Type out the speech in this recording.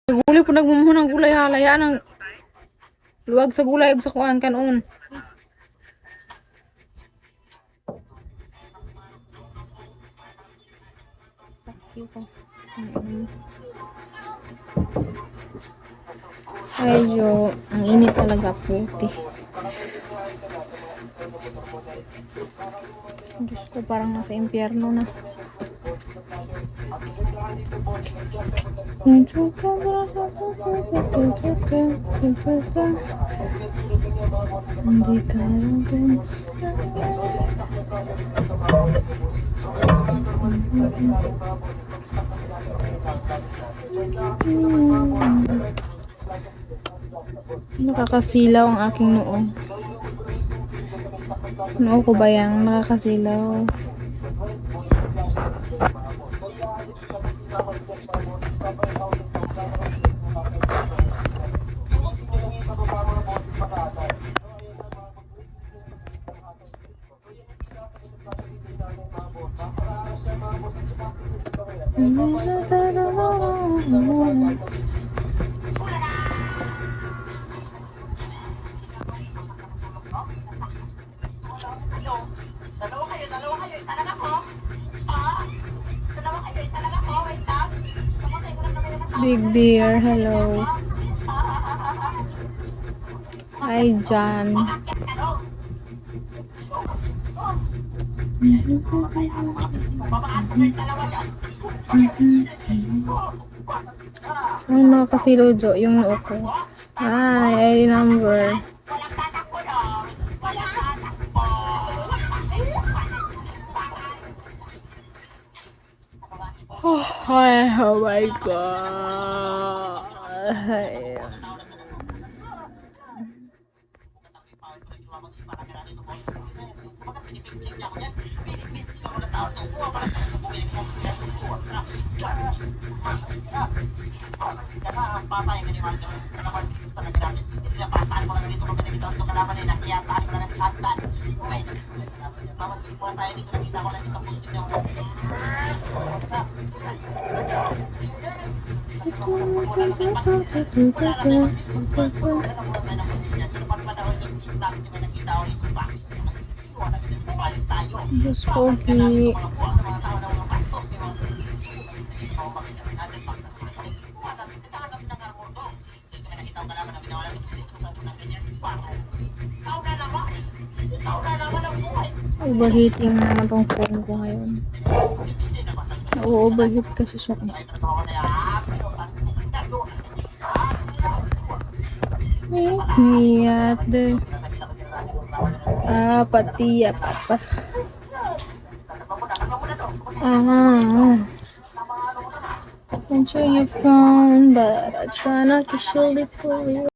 Gulay po nagmumuhon ng gulay halaya ng luwag sa gulay sa kuan kanon. Ayyo, ang init talaga puti. Diyos ko, parang nasa impyerno na. Hindi ka lang pinsa. Nakakasilaw ang aking noo. Noo ko ba yang nakakasilaw? Big Bear, hello. Hi, John. Ang mga kasilojo, yung noo ko. Hi, I remember. Oh my God. Diyos pogi. Overheating naman tong phone ko ngayon. Na-overheat kasi siya. Meet me at the Pattaya Papa. Enjoy your phone, but I try not to shield it for you.